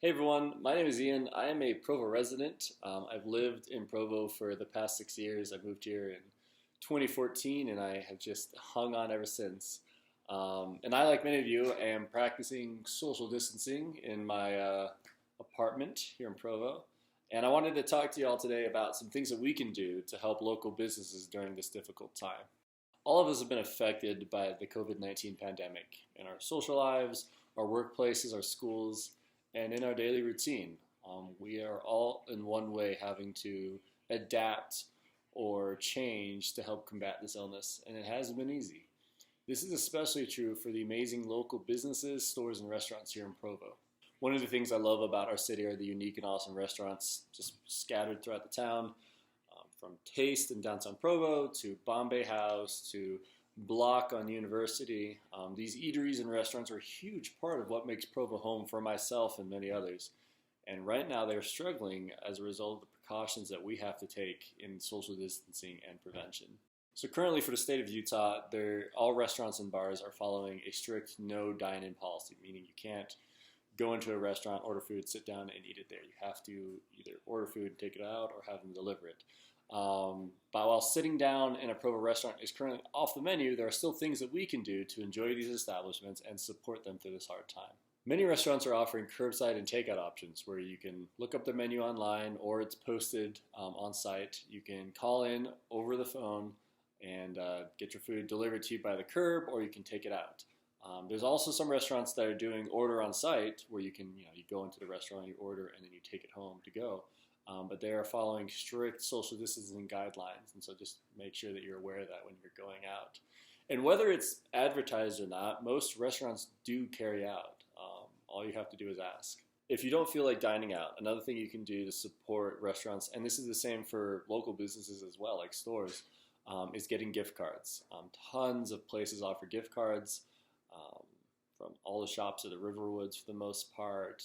Hey everyone, my name is Ian. I am a Provo resident. I've lived in Provo for the past 6 years. I moved here in 2014 and I have just hung on ever since. And I, like many of you, am practicing social distancing in my apartment here in Provo. And I wanted to talk to you all today about some things that we can do to help local businesses during this difficult time. All of us have been affected by the COVID-19 pandemic in our social lives, our workplaces, our schools, and in our daily routine. We are all in one way having to adapt or change to help combat this illness, and it hasn't been easy. This is especially true for the amazing local businesses, stores, and restaurants here in Provo. One of the things I love about our city are the unique and awesome restaurants just scattered throughout the town, from Taste in downtown Provo to Bombay House to Block on University. These eateries and restaurants are a huge part of what makes Provo home for myself and many others. And right now they're struggling as a result of the precautions that we have to take in social distancing and prevention. So currently for the state of Utah, all restaurants and bars are following a strict no dine-in policy, meaning you can't go into a restaurant, order food, sit down and eat it there. You have to either order food and take it out or have them deliver it. But while sitting down in a Provo restaurant is currently off the menu, there are still things that we can do to enjoy these establishments and support them through this hard time. Many restaurants are offering curbside and takeout options where you can look up the menu online or it's posted on site. You can call in over the phone and get your food delivered to you by the curb, or you can take it out. There's also some restaurants that are doing order on site where you can, you go into the restaurant, you order, and then you take it home to go. But they are following strict social distancing guidelines, and so just make sure that you're aware of that when you're going out. And whether it's advertised or not, most restaurants do carry out. All you have to do is ask. If you don't feel like dining out, another thing you can do to support restaurants, and this is the same for local businesses as well, like stores, is getting gift cards. Tons of places offer gift cards from all the shops at the Riverwoods for the most part,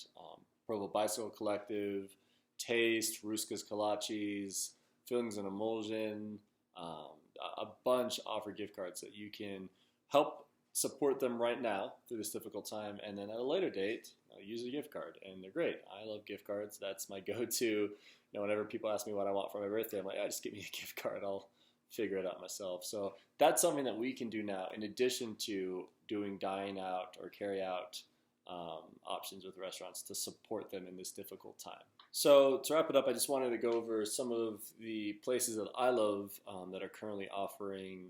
Provo Bicycle Collective, Taste, Ruska's Kolaches, Fillings and Emulsion, a bunch offer gift cards that you can help support them right now through this difficult time, and then at a later date, use a gift card, and they're great. I love gift cards. That's my go-to. Whenever people ask me what I want for my birthday, I'm like, just give me a gift card. I'll figure it out myself. So that's something that we can do now, in addition to doing dine out or carry out options with restaurants to support them in this difficult time. So to wrap it up, I just wanted to go over some of the places that I love that are currently offering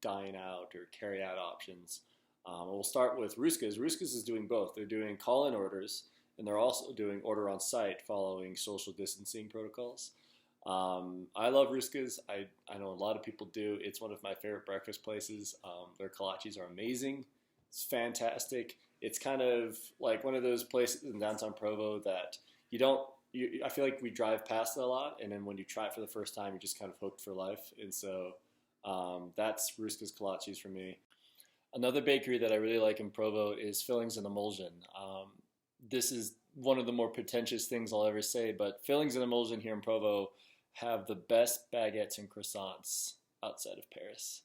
dine out or carry out options. We'll start with Ruska's. Ruska's is doing both. They're doing call-in orders, and they're also doing order on site following social distancing protocols. I love Ruska's. I know a lot of people do. It's one of my favorite breakfast places. Their kolaches are amazing. It's fantastic. It's kind of like one of those places in downtown Provo that I feel like we drive past it a lot, and then when you try it for the first time, you're just kind of hooked for life. And so that's Ruska's Kolaches for me. Another bakery that I really like in Provo is Fillings and Emulsion. This is one of the more pretentious things I'll ever say, but Fillings and Emulsion here in Provo have the best baguettes and croissants outside of Paris.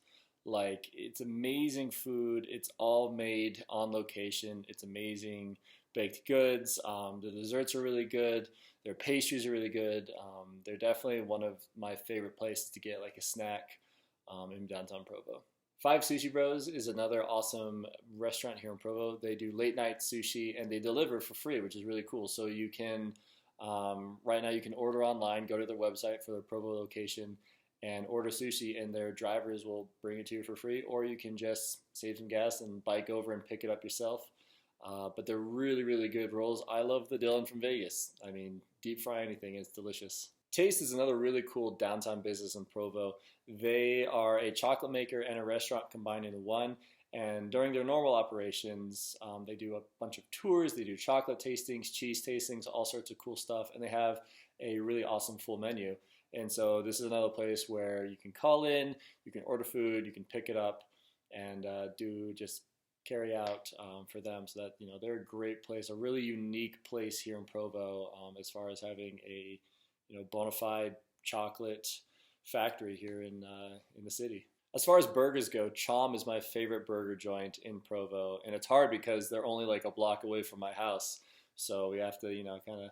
Like, it's amazing food. It's all made on location. It's amazing baked goods. The desserts are really good. Their pastries are really good. They're definitely one of my favorite places to get like a snack in downtown Provo. Five Sushi Bros is another awesome restaurant here in Provo. They do late night sushi and they deliver for free, which is really cool. So you can, right now you can order online, go to their website for their Provo location and order sushi, and their drivers will bring it to you for free, or you can just save some gas and bike over and pick it up yourself. But they're really, really good rolls. I love the Dylan from Vegas. I mean, deep fry anything, it's delicious. Taste is another really cool downtown business in Provo. They are a chocolate maker and a restaurant combined into one. And during their normal operations, they do a bunch of tours. They do chocolate tastings, cheese tastings, all sorts of cool stuff. And they have a really awesome full menu. And so this is another place where you can call in, you can order food, you can pick it up, and do just carry out for them. So that, they're a great place, a really unique place here in Provo as far as having a bona fide chocolate factory here in the city. As far as burgers go, Chom is my favorite burger joint in Provo, and it's hard because they're only like a block away from my house. So we have to, kind of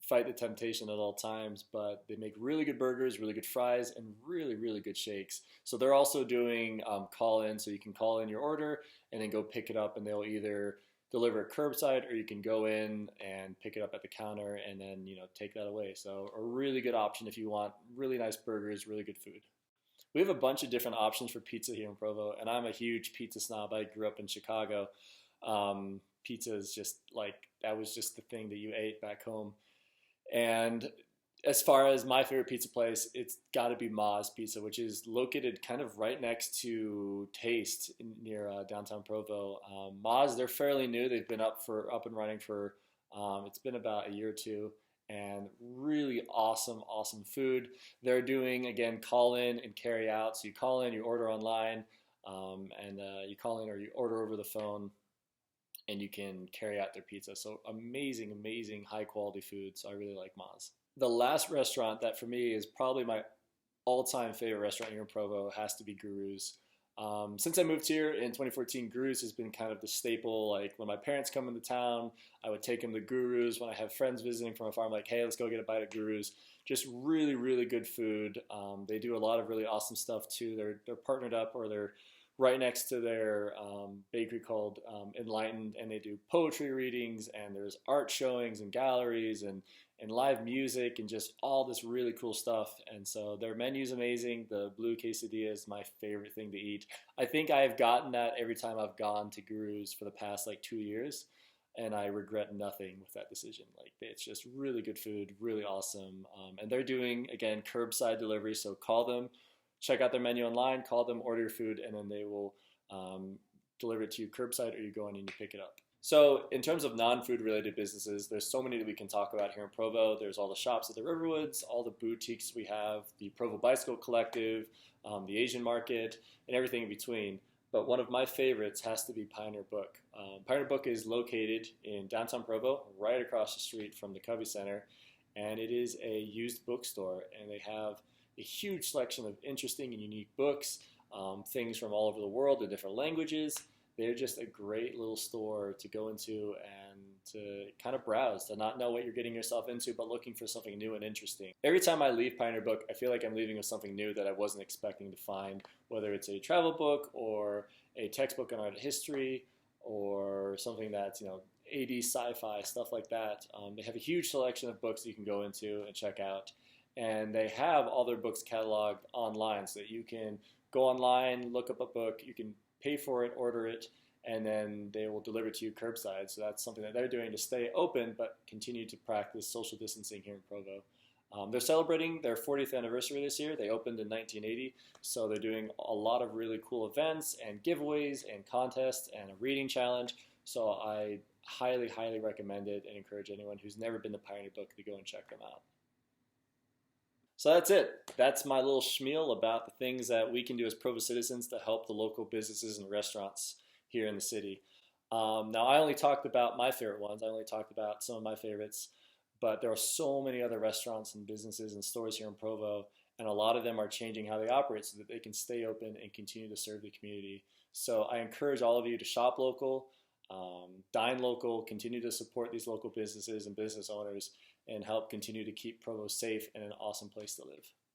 fight the temptation at all times. But they make really good burgers, really good fries, and really, really good shakes. So they're also doing call in, so you can call in your order and then go pick it up, and they'll either deliver it curbside or you can go in and pick it up at the counter and then take that away. So a really good option if you want really nice burgers, really good food. We have a bunch of different options for pizza here in Provo, and I'm a huge pizza snob. I grew up in Chicago. Pizza is just like, that was just the thing that you ate back home. And as far as my favorite pizza place, it's got to be Ma's Pizza, which is located kind of right next to Taste near downtown Provo. Ma's, they're fairly new. They've been up and running for it's been about a year or two, and really awesome, awesome food. They're doing, again, call in and carry out. So you call in, you order online, and you call in or you order over the phone, and you can carry out their pizza. So amazing, amazing high quality food. So I really like Ma's. The last restaurant that for me is probably my all-time favorite restaurant here in Provo has to be Guru's. Since I moved here in 2014, Guru's has been kind of the staple. Like when my parents come into town, I would take them to Guru's. When I have friends visiting from afar, I'm like, hey, let's go get a bite at Guru's. Just really, really good food. They do a lot of really awesome stuff too. They're partnered up, or they're right next to their bakery called Enlightened, and they do poetry readings, and there's art showings and galleries and live music and just all this really cool stuff. And so their menu's amazing. The blue quesadilla is my favorite thing to eat. I think I have gotten that every time I've gone to Guru's for the past like 2 years, and I regret nothing with that decision. Like, it's just really good food, really awesome. And they're doing, again, curbside delivery, so call them, check out their menu online, call them, order your food, and then they will deliver it to you curbside, or you go in and you pick it up. So in terms of non-food related businesses, there's so many that we can talk about here in Provo. There's all the shops at the Riverwoods, all the boutiques we have, the Provo Bicycle Collective, the Asian Market, and everything in between. But one of my favorites has to be Pioneer Book. Pioneer Book is located in downtown Provo, right across the street from the Covey Center, and it is a used bookstore, and they have a huge selection of interesting and unique books, things from all over the world in different languages. They're just a great little store to go into and to kind of browse, to not know what you're getting yourself into, but looking for something new and interesting. Every time I leave Pioneer Book, I feel like I'm leaving with something new that I wasn't expecting to find, whether it's a travel book or a textbook on art history or something that's, 80s sci-fi, stuff like that. They have a huge selection of books that you can go into and check out. And they have all their books cataloged online, so that you can go online, look up a book, you can pay for it, order it, and then they will deliver it to you curbside. So that's something that they're doing to stay open but continue to practice social distancing here in Provo. They're celebrating their 40th anniversary this year. They opened in 1980, so they're doing a lot of really cool events and giveaways and contests and a reading challenge. So I highly, highly recommend it and encourage anyone who's never been to Pioneer Book to go and check them out. So that's it. That's my little spiel about the things that we can do as Provo citizens to help the local businesses and restaurants here in the city. Now, I only talked about my favorite ones. I only talked about some of my favorites, but there are so many other restaurants and businesses and stores here in Provo, and a lot of them are changing how they operate so that they can stay open and continue to serve the community. So I encourage all of you to shop local, dine local, continue to support these local businesses and business owners, and help continue to keep Provo safe and an awesome place to live.